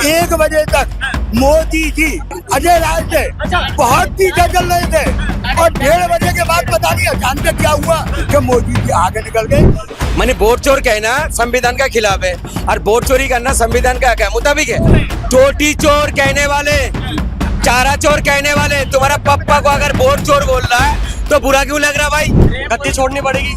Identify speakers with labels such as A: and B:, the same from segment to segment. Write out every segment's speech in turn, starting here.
A: 1 बजे तक मोदी जी अजय राय से बहुत पीछे चल रहे थे और 1:30 बजे के बाद पता नहीं अचानक क्या हुआ कि मोदी जी आगे निकल गए।
B: मैंने वोट चोर कहना संविधान का खिलाफ है और वोट चोरी करना संविधान का क्या मुताबिक है। चोटी चोर कहने वाले, चारा चोर कहने वाले, तुम्हारा पप्पा को अगर वोट चोर बोल रहा है तो बुरा क्यों लग रहा भाई?
C: गद्दी छोड़नी पड़ेगी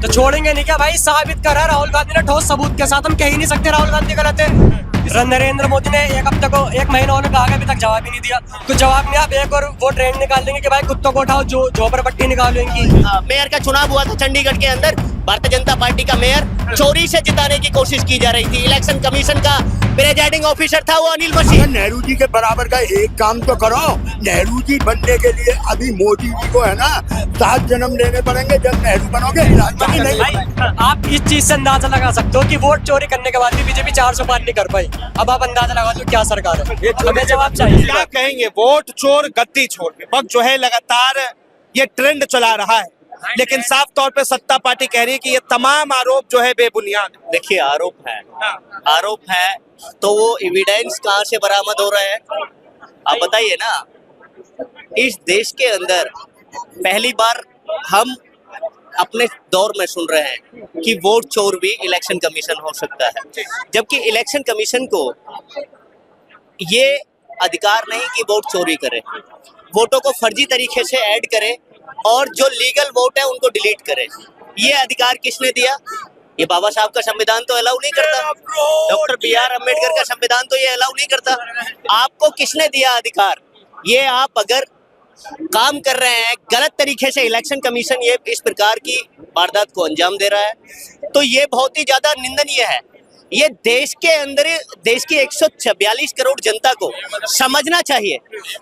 C: तो छोड़ेंगे नहीं क्या भाई? साबित करा राहुल गांधी ने ठोस सबूत के साथ। हम कह ही नहीं सकते राहुल गांधी गलत है। नरेंद्र मोदी ने 1 महीना होने कहा अभी तक जवाब ही नहीं दिया। तो जवाब नहीं, आप एक और वो ट्रेंड निकाल देंगे कि भाई कुत्तों को उठाओ, जो झोपड़पट्टी निकालो इनकी।
D: मेयर का चुनाव हुआ था चंडीगढ़ के अंदर, भारतीय जनता पार्टी का मेयर चोरी से जिताने की कोशिश की जा रही थी। इलेक्शन कमीशन का प्रेजाइडिंग ऑफिसर था वो अनिल मसीह।
A: नेहरू जी के बराबर का एक काम तो करो। नेहरू जी बनने के लिए अभी मोदी जी को है ना 7 जन्म लेने पड़ेंगे, जब नेहरू बनोगे राष्ट्रपति नहीं।
C: भाई आप इस चीज से अंदाजा लगा सकते हो कि वोट चोरी करने के बाद भी बीजेपी 400 पार नहीं कर पाई। अब आप अंदाजा लगा लो क्या सरकार है। हमें जवाब चाहिए।
E: क्या कहेंगे? वोट चोर गद्दी चोर विपक्ष जो है लगातार ये ट्रेंड चला रहा है, लेकिन साफ तौर पे सत्ता पार्टी कह रही है कि ये तमाम आरोप जो है बेबुनियाद।
D: देखिए आरोप है तो वो एविडेंस कहाँ से बरामद हो रहे हैं आप बताइए ना। इस देश के अंदर पहली बार हम अपने दौर में सुन रहे हैं कि वोट चोर भी इलेक्शन कमीशन हो सकता है, जबकि इलेक्शन कमीशन को ये अधिकार नहीं कि वोट चोरी करे, वोटों को फर्जी तरीके से ऐड करे और जो लीगल वोट है उनको डिलीट करे। ये अधिकार किसने दिया? ये बाबा साहब का संविधान तो अलाउ नहीं करता, डॉक्टर BR अम्बेडकर का संविधान तो ये अलाउ नहीं करता। आपको किसने दिया अधिकार? ये आप अगर काम कर रहे हैं गलत तरीके से, इलेक्शन कमीशन ये इस प्रकार की वारदात को अंजाम दे रहा है तो ये बहुत ही ज्यादा निंदनीय है। ये देश के अंदर देश की 142 करोड़ जनता को समझना चाहिए।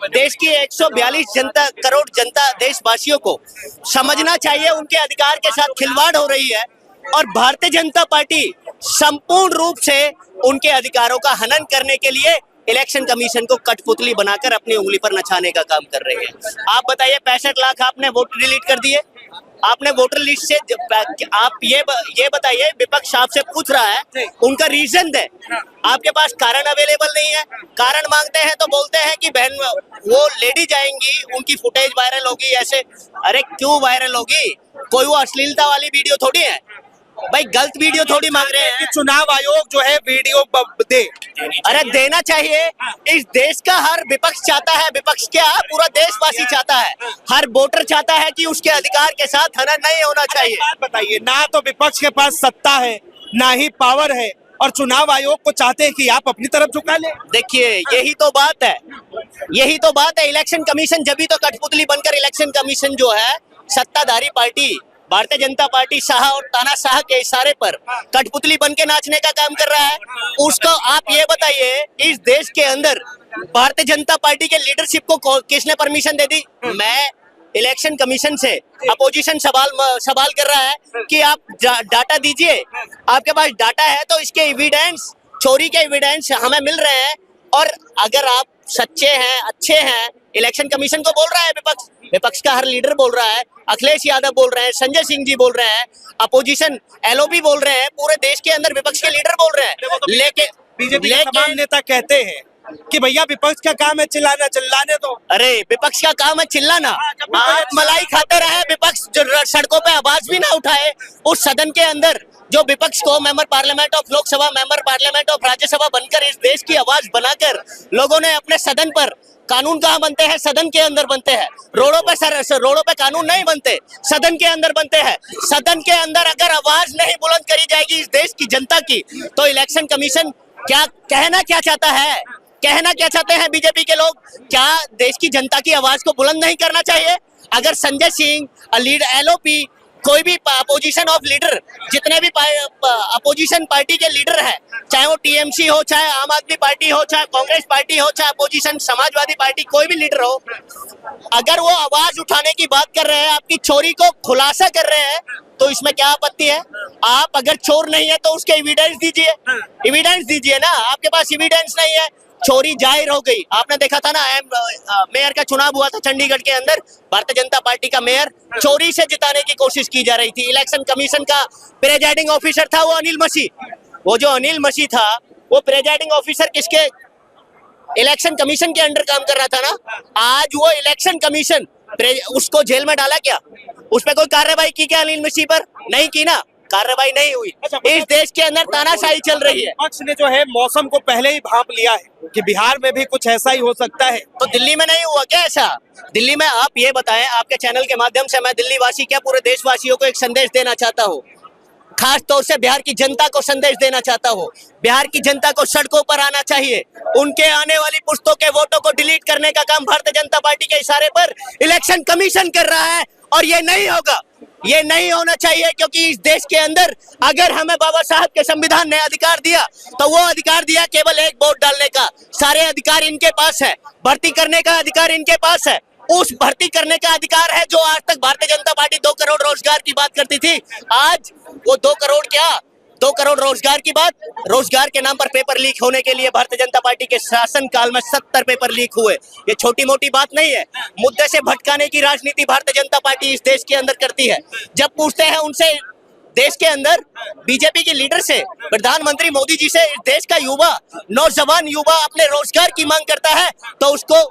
D: देश की 142 करोड़ जनता देशवासियों को समझना चाहिए उनके अधिकार के साथ खिलवाड़ हो रही है और भारतीय जनता पार्टी संपूर्ण रूप से उनके अधिकारों का हनन करने के लिए इलेक्शन कमीशन को कठपुतली बनाकर अपनी उंगली पर नचाने का काम कर रही है। आप बताइए 65 लाख आपने वोट डिलीट कर दिए, आपने वोटर लिस्ट से आप ये बताइए, विपक्ष आपसे पूछ रहा है, उनका रीजन दे। आपके पास कारण अवेलेबल नहीं है, कारण मांगते हैं तो बोलते हैं कि बहन वो लेडी जाएंगी, उनकी फुटेज वायरल होगी ऐसे। अरे क्यों वायरल होगी? कोई वो अश्लीलता वाली वीडियो थोड़ी है भाई, गलत वीडियो थोड़ी मांग रहे हैं
E: कि चुनाव आयोग जो है वीडियो दे।
D: अरे देना चाहिए। इस देश का हर विपक्ष चाहता है, विपक्ष क्या पूरा देशवासी चाहता है, हर वोटर चाहता है कि उसके अधिकार के साथ हनन नहीं होना चाहिए।
E: बात बताइए, ना तो विपक्ष के पास सत्ता है ना ही पावर है और चुनाव आयोग को चाहते हैं कि आप अपनी तरफ झुका ले।
D: देखिए यही तो बात है। इलेक्शन कमीशन जब भी तो कठपुतली बनकर, इलेक्शन कमीशन जो है सत्ताधारी पार्टी भारतीय जनता पार्टी शाह और तानाशाह के इशारे पर कठपुतली बन के नाचने का काम कर रहा है। उसको आप ये बताइए, इस देश के अंदर भारतीय जनता पार्टी के लीडरशिप को किसने परमिशन दे दी? मैं इलेक्शन कमीशन से अपोजिशन सवाल कर रहा है कि आप डाटा दीजिए। आपके पास डाटा है तो इसके एविडेंस, चोरी के एविडेंस हमें मिल रहे हैं। और अगर आप सच्चे हैं, अच्छे हैं, इलेक्शन कमीशन को बोल रहा है विपक्ष का हर लीडर बोल रहा है, अखिलेश यादव बोल रहे हैं, संजय सिंह जी बोल रहे हैं, अपोजिशन LOP बोल रहे हैं, पूरे देश के अंदर विपक्ष के लीडर बोल रहे हैं।
E: लेकिन बीजेपी के तमाम नेता कहते हैं कि भैया विपक्ष का काम है चिल्लाना, चिल्लाने दो।
D: अरे विपक्ष का काम है चिल्लाना। आप मलाई खाते रहे, विपक्ष सड़कों पे आवाज भी ना उठाए। उस सदन के अंदर जो विपक्ष को member parliament of Lok Sabha, member parliament of Rajya Sabha बनकर इस देश की आवाज बनाकर लोगों ने अपने सदन पर, कानून कहाँ बनते हैं? सदन के अंदर बनते हैं। रोडों पे कानून नहीं बनते, सदन के अंदर बनते हैं। सदन के अंदर अगर आवाज नहीं बुलंद करी जाएगी इस देश की जनता की, तो इलेक्शन कमीशन क्या चाहता है? कहना क्या चाहते हैं बीजेपी के लोग? क्या देश की जनता की आवाज को बुलंद नहीं करना चाहिए? अगर संजय सिंह, LOP, कोई भी अपोजिशन ऑफ लीडर, जितने भी अपोजिशन पार्टी के लीडर हैं, चाहे वो TMC हो, चाहे आम आदमी पार्टी हो, चाहे कांग्रेस पार्टी हो, चाहे अपोजिशन समाजवादी पार्टी, कोई भी लीडर हो, अगर वो आवाज उठाने की बात कर रहे हैं, आपकी चोरी को खुलासा कर रहे हैं, तो इसमें क्या आपत्ति है? आप अगर चोर नहीं है तो उसके एविडेंस दीजिए ना। आपके पास एविडेंस नहीं है, चोरी जाहिर हो गई। आपने देखा था ना, मेयर का चुनाव हुआ था चंडीगढ़ के अंदर, भारतीय जनता पार्टी का मेयर चोरी से जिताने की कोशिश की जा रही थी। इलेक्शन कमीशन का प्रेजाइडिंग ऑफिसर था वो अनिल मसीह। वो जो अनिल मसीह था वो प्रेजाइडिंग ऑफिसर किसके, इलेक्शन कमीशन के अंडर काम कर रहा था ना। आज वो इलेक्शन कमीशन उसको जेल में डाला क्या, उस पर कोई कार्रवाई की क्या अनिल मिश्री पर? नहीं की ना, कार्रवाई नहीं हुई। इस देश के अंदर तानाशाही चल रही है।
E: विपक्ष ने जो है मौसम को पहले ही भांप लिया है कि बिहार में भी कुछ ऐसा ही हो सकता है।
D: तो दिल्ली में नहीं हुआ क्या ऐसा? दिल्ली में आप ये बताएं, आपके चैनल के माध्यम से मैं दिल्ली वासी क्या पूरे देशवासियों को एक संदेश देना चाहता हूँ, खास तौर से बिहार की जनता को संदेश देना चाहता हूँ। बिहार की जनता को सड़कों पर आना चाहिए। उनके आने वाली पुश्तों के वोटों को डिलीट करने का काम भारतीय जनता पार्टी के इशारे पर इलेक्शन कमीशन कर रहा है, और ये नहीं होगा, ये नहीं होना चाहिए। क्योंकि इस देश के अंदर अगर हमें बाबा साहब के संविधान ने अधिकार दिया, तो वो अधिकार दिया केवल एक वोट डालने का। सारे अधिकार इनके पास है, भर्ती करने का अधिकार इनके पास है, उस भर्ती करने का अधिकार है जो आज तक भारतीय जनता पार्टी 2 करोड़ रोजगार की बात करती थी। आज वो 2 करोड़ क्या, 2 करोड़ रोजगार की बात, रोजगार के नाम पर पेपर लीक होने के लिए भारतीय जनता पार्टी के शासन काल में 70 पेपर लीक हुए। ये छोटी मोटी बात नहीं है। मुद्दे से भटकाने की राजनीति भारतीय जनता पार्टी इस देश के अंदर करती है। जब पूछते हैं उनसे, देश के अंदर बीजेपी के लीडर से, प्रधानमंत्री मोदी जी से, इस देश का युवा, नौजवान युवा अपने रोजगार की मांग करता है, तो उसको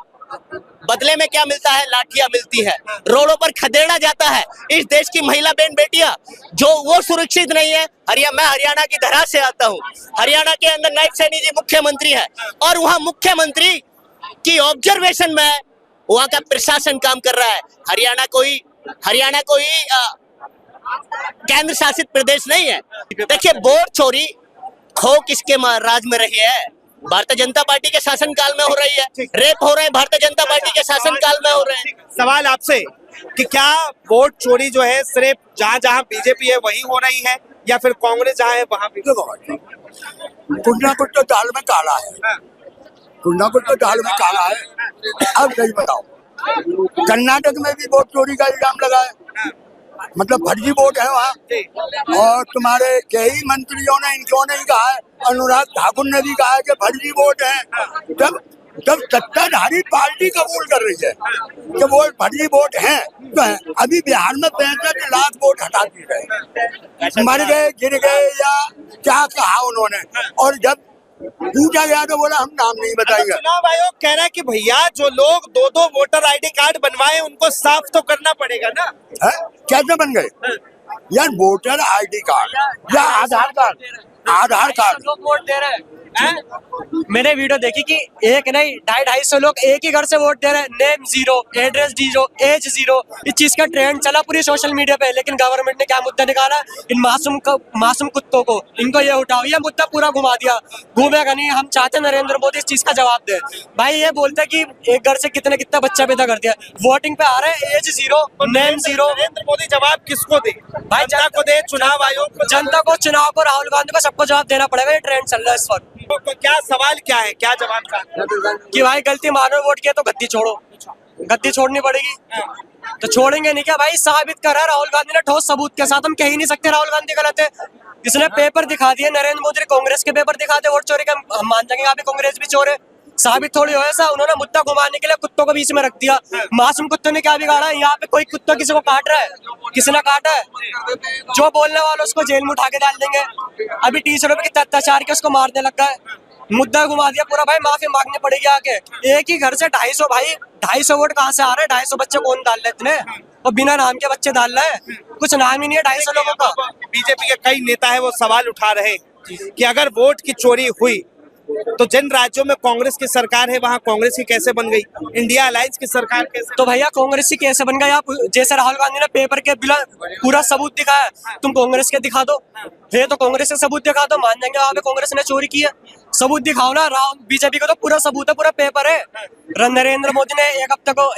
D: बदले में क्या मिलता है? लाठियां मिलती है, रोडों पर खदेड़ा जाता है। इस देश की महिला बहन बेटियां जो वो सुरक्षित नहीं है। मैं हरियाणा की धरा से आता हूँ। हरियाणा के अंदर नायब सैनी जी मुख्यमंत्री है, और वहाँ मुख्यमंत्री की ऑब्जर्वेशन में वहाँ का प्रशासन काम कर रहा है। हरियाणा कोई केंद्र शासित प्रदेश नहीं है। देखिए, वोट चोरी खो किसके राज में रही है? भारतीय जनता पार्टी के शासन काल में हो रही है। रेप हो रहे हैं भारतीय जनता पार्टी के शासन काल में हो रहे हैं।
E: सवाल आपसे कि क्या वोट चोरी जो है सिर्फ जहाँ जहाँ बीजेपी है वही हो रही है, या फिर कांग्रेस जहाँ है वहाँ भी?
A: कुछ ना कुछ तो दाल में काला है, कुछ ना कुछ तो दाल में काला है। अब सही बताओ, कर्नाटक में भी वोट चोरी का इल्जाम लगा है, मतलब फर्जी वोट है वहाँ। और तुम्हारे कई मंत्रियों ने, इनको नहीं कहा है, अनुराग ठाकुर ने भी कहा है कि फर्जी वोट है। जब सत्ताधारी पार्टी कबूल कर रही है कि वो फर्जी वोट हैं, तो है। अभी बिहार में 65 लाख वोट हटा दिए गए, मर गए, गिर गए, या क्या कहा उन्होंने। और जब पूछा गया तो बोला हम नाम नहीं बताएंगे।
E: चुनाव आयोग कह रहा है कि भैया जो लोग 2-2 वोटर आईडी कार्ड बनवाए उनको साफ तो करना पड़ेगा ना।
A: है? कैसे बन गए यार? वोटर आईडी कार्ड या आधार कार्ड
C: लोग वोट दे रहे हैं। मैंने वीडियो देखी कि एक नहीं 250-250 लोग एक ही घर से वोट दे रहे हैं। Name zero, address zero, age zero. इस चीज का ट्रेंड चला पूरी सोशल मीडिया पे, लेकिन गवर्नमेंट ने क्या मुद्दा निकाला? इन मासूम कुत्तों को, इनको ये उठाओ, ये मुद्दा पूरा घुमा दिया। घूमेगा नहीं। हम चाहते नरेंद्र मोदी इस चीज का जवाब दे। भाई ये बोलते कि एक घर से कितना बच्चा पैदा कर दिया, वोटिंग पे आ रहे हैं, age zero, name zero.
E: Narendra Modi जवाब किसको दे?
C: भाई
E: जनता को दे, चुनाव आयोग को?
C: जनता को, चुनाव को, राहुल गांधी को, सबको जवाब देना पड़ेगा। ये ट्रेंड चल रहा है इस वक्त।
E: तो क्या सवाल क्या है, क्या जवाब का?
C: कि भाई गलती मानो, वोट किया तो गद्दी छोड़ो, गद्दी छोड़नी पड़ेगी। तो छोड़ेंगे नहीं क्या भाई? साबित करा राहुल गांधी ने ठोस सबूत के साथ। हम कह ही नहीं सकते राहुल गांधी गलत है। इसने पेपर दिखा दिए, नरेंद्र मोदी ने कांग्रेस के पेपर दिखा दे वोट चोरी का, हम मान जाएंगे यहाँ पे कांग्रेस भी चोर है। साबित थोड़ी हो ऐसा। उन्होंने मुद्दा घुमाने के लिए कुत्तों को बीच में रख दिया। मासूम कुत्तों ने क्या बिगाड़ा है? यहाँ पे कोई कुत्ता किसी को काट रहा है? किसने काटा है? जो बोलने वाला उसको जेल में उठा के डाल देंगे। अभी टीचरों पे कितना अत्याचार के उसको मारने लग गए। मुद्दा घुमा दिया पूरा। भाई माफी मांगनी पड़ेगी आके। एक ही घर से 250, भाई 250 वोट कहाँ से आ रहे हैं? 250 बच्चे कौन डाल रहे इतने? और बिना नाम के बच्चे डाल रहे हैं, कुछ नाम ही नहीं है 250 लोगों का।
E: बीजेपी के कई नेता है वो सवाल उठा रहे हैं कि अगर वोट की चोरी हुई तो जिन राज्यों में कांग्रेस की सरकार है वहाँ कांग्रेस की कैसे बन गई, इंडिया अलायंस की सरकार कैसे?
C: तो भैया कांग्रेस की कैसे बन गई? आप जैसे राहुल गांधी ने पेपर के बिना पूरा सबूत दिखाया, तुम कांग्रेस के दिखा दो। है तो कांग्रेस के सबूत दिखा दो, मान जाएंगे वहाँ पे कांग्रेस ने चोरी की है। सबूत दिखाओ ना। बीजेपी का तो पूरा सबूत है, पूरा पेपर है। नरेंद्र मोदी ने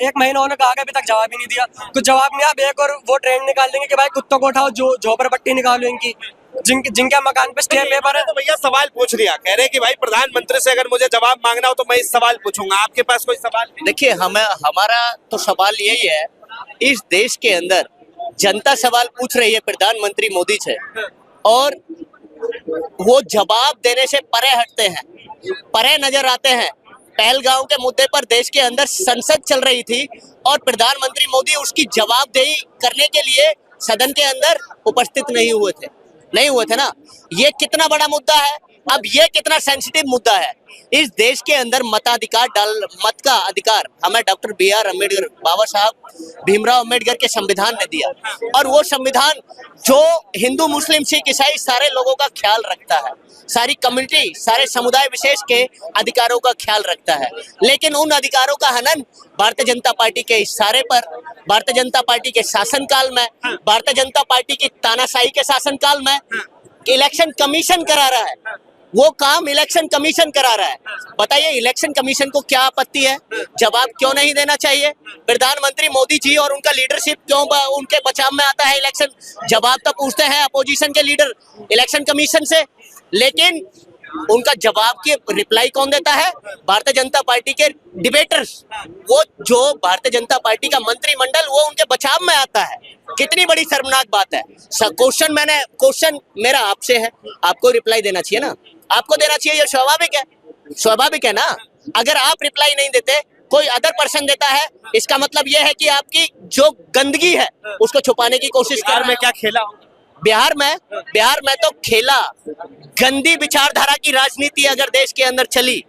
C: एक महीना होने कहा, अभी तक जवाब ही नहीं दिया। कुछ जवाब नहीं। आप एक और वो ट्रेंड निकाल देंगे कि भाई कुत्तों को उठाओ, जो झोपड़पट्टी निकालो इनकी, जिनके मकान पे स्टे पेपर है।
E: तो भैया सवाल पूछ लिया, कह रहे कि भाई प्रधानमंत्री से अगर मुझे जवाब मांगना हो तो मैं इस सवाल पूछूंगा। आपके पास कोई सवाल नहीं?
D: देखिए, हमारा तो सवाल यही है, इस देश के अंदर जनता सवाल पूछ रही है प्रधानमंत्री मोदी से, और वो जवाब देने से परे हटते हैं, परे नजर आते हैं। पहलगांव के मुद्दे पर देश के अंदर संसद चल रही थी, और प्रधानमंत्री मोदी उसकी जवाबदेही करने के लिए सदन के अंदर उपस्थित नहीं हुए थे ना। ये कितना बड़ा मुद्दा है? अब ये कितना सेंसिटिव मुद्दा है। इस देश के अंदर मताधिकार मत का अधिकार हमें डॉक्टर B.R. अम्बेडकर, बाबा साहब भीमराव अम्बेडकर के संविधान ने दिया, और वो संविधान जो हिंदू मुस्लिम सिख ईसाई सारे लोगों का ख्याल रखता है, सारी कम्युनिटी सारे समुदाय विशेष के अधिकारों का ख्याल रखता है। लेकिन उन अधिकारों का हनन भारतीय जनता पार्टी के इशारे पर, भारतीय जनता पार्टी के शासनकाल में, भारतीय जनता पार्टी की तानाशाही के शासनकाल में इलेक्शन कमीशन करा रहा है। वो काम इलेक्शन कमीशन करा रहा है। बताइए इलेक्शन कमीशन को क्या आपत्ति है? जवाब क्यों नहीं देना चाहिए? प्रधानमंत्री मोदी जी और उनका लीडरशिप क्यों उनके बचाव में आता है इलेक्शन? जवाब तो पूछते हैं अपोजिशन के लीडर इलेक्शन कमीशन से, लेकिन उनका जवाब की रिप्लाई कौन देता है? भारतीय जनता पार्टी के डिबेटर्स। वो जो भारतीय जनता पार्टी का मंत्रिमंडल वो उनके बचाव में आता है। कितनी बड़ी शर्मनाक बात है। क्वेश्चन मेरा आपसे है, आपको रिप्लाई देना चाहिए ना, आपको देना चाहिए, ये स्वाभाविक है, स्वाभाविक है ना। अगर आप रिप्लाई नहीं देते, कोई अदर पर्सन देता है, इसका मतलब यह है कि आपकी जो गंदगी है उसको छुपाने की कोशिश कर रहे हैं।
E: में क्या खेला
D: बिहार में तो खेला गंदी विचारधारा की राजनीति अगर देश के अंदर चली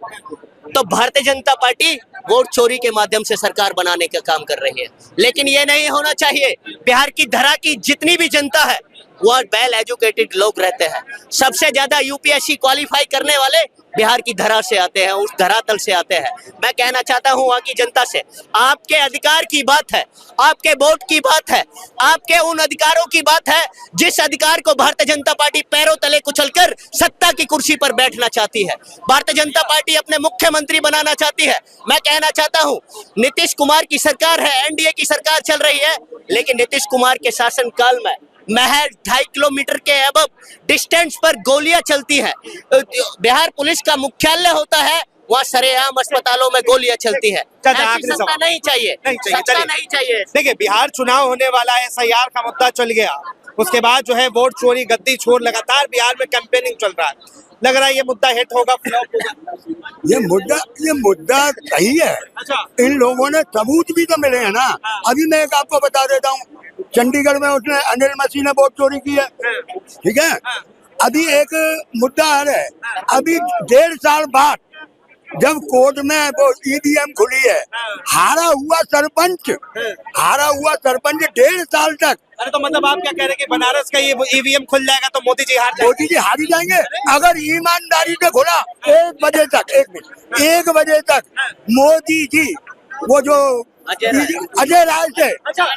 D: तो भारतीय जनता पार्टी वोट चोरी के माध्यम से सरकार बनाने का काम कर रही है। लेकिन ये नहीं होना चाहिए। बिहार की धरा की जितनी भी जनता है वो वेल एजुकेटेड लोग रहते हैं। सबसे ज्यादा यूपीएससी क्वालिफाई करने वाले बिहार की धरा से आते हैं, उस धरातल से आते हैं। मैं कहना चाहता हूं वहां की जनता से, आपके अधिकार की बात है, आपके वोट की बात है, आपके उन अधिकारों की बात है जिस अधिकार को भारतीय जनता पार्टी पैरों तले कुचलकर सत्ता की कुर्सी पर बैठना चाहती है। भारतीय जनता पार्टी अपने मुख्यमंत्री बनाना चाहती है। मैं कहना चाहता हूं नीतीश कुमार की सरकार है, एनडीए की सरकार चल रही है, लेकिन नीतीश कुमार के शासनकाल में महज 2.5 किलोमीटर के अबव डिस्टेंस पर गोलियां चलती हैं। बिहार पुलिस का मुख्यालय होता है, वहाँ सरेआम अस्पतालों में गोलियां चलती है। सत्ता नहीं चाहिए, सत्ता नहीं चाहिए।
E: देखिए बिहार चुनाव होने वाला है, SIR का मुद्दा चल गया, उसके बाद जो है वोट चोरी गद्दी छोड़ लगातार बिहार में कैंपेनिंग चल रहा है। लग रहा है ये मुद्दा हिट होगा, फ्लॉप होगा?
A: ये मुद्दा सही है। इन लोगों ने सबूत भी तो मिले हैं ना। अभी मैं एक आपको बता देता हूँ, चंडीगढ़ में उसने अनिल मसीह ने वोट चोरी की है, ठीक है। अभी एक मुद्दा है, अभी 1.5 साल बाद जब कोर्ट में वो EVM खुली है, हारा हुआ सरपंच 1.5 साल तक।
E: अरे तो मतलब आप क्या कह रहे हैं कि बनारस का ये EVM खुल जाएगा तो मोदी जी हार
A: जाएंगे? अगर ईमानदारी से खुला 1 बजे तक मोदी जी वो जो अजय राय से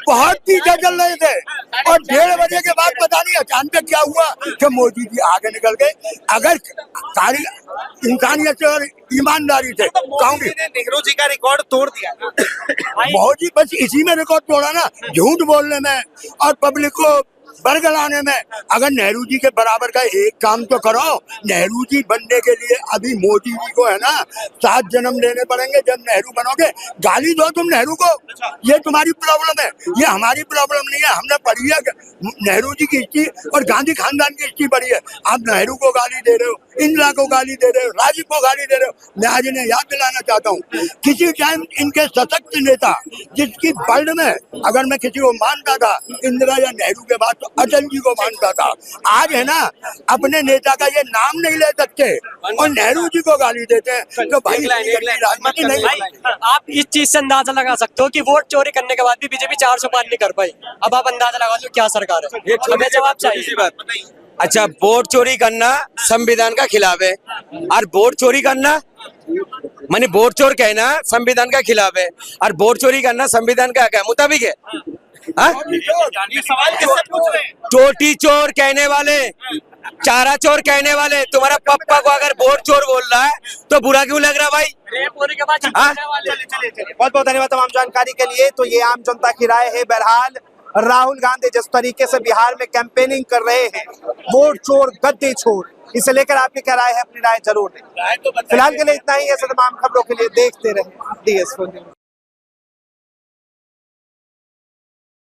A: बहुत पीछे चल रहे थे, और 1:30 बजे के बाद पता नहीं अचानक क्या हुआ कि मोदी जी आगे निकल गए। अगर सारी इंसानियत से और ईमानदारी से
E: कांग्रेस ने नेहरू जी का रिकॉर्ड तोड़ दिया।
A: बहुत ही बस इसी में रिकॉर्ड तोड़ा ना, झूठ बोलने में और पब्लिक को बरगलाने में। अगर नेहरू जी के बराबर का एक काम तो करो। नेहरू जी बनने के लिए अभी मोदी जी को है ना 7 जन्म लेने पड़ेंगे। जब नेहरू बनोगे गाली दो तुम नेहरू को, ये तुम्हारी प्रॉब्लम है, ये हमारी प्रॉब्लम नहीं है। हमने पढ़ी है नेहरू जी की हिस्ट्री और गांधी खानदान की हिस्ट्री पढ़ी है। आप नेहरू को गाली दे रहे हो, इंदिरा को गाली दे रहे हो, राजीव को गाली दे रहे हो। मैं आज इन्हें याद दिलाना चाहता हूँ, किसी टाइम इनके सशक्त नेता जिसकी वर्ल्ड में अगर मैं किसी को मानता था इंदिरा या नेहरू के बाद तो अटल जी को मानता था। आज है ना अपने नेता का ये नाम नहीं ले सकते और नेहरू जी को गाली देते हैं, तो भाई राजनीति नहीं।
C: आप इस चीज से अंदाजा लगा सकते हो कि वोट चोरी करने के बाद भी बीजेपी 400 पार नहीं कर पाई। अब आप अंदाजा लगा लो क्या सरकार है। हमें जवाब चाहिए।
B: अच्छा, वोट चोरी करना संविधान का खिलाफ है, और वोट चोरी करना माने वोट चोर कहना संविधान का खिलाफ है, और वोट चोरी करना संविधान का मुताबिक है।
E: ये सवाल किससे पूछ रहे हैं?
B: टोटी चोर कहने वाले, चारा चोर कहने वाले, तुम्हारा पप्पा को अगर वोट चोर बोल रहा है तो बुरा क्यों लग रहा भाई?
E: चलिए बहुत बहुत धन्यवाद तमाम जानकारी के लिए। तो ये आम जनता की राय है। बहरहाल राहुल गांधी जिस तरीके से बिहार में कैंपेनिंग कर रहे हैं, वोट चोर गद्दी छोड़, इसे लेकर आपकी क्या राय है? अपनी राय जरूर दें। फिलहाल के लिए इतना ही। ऐसे तमाम खबरों के लिए देखते रहे DS4 न्यूज़।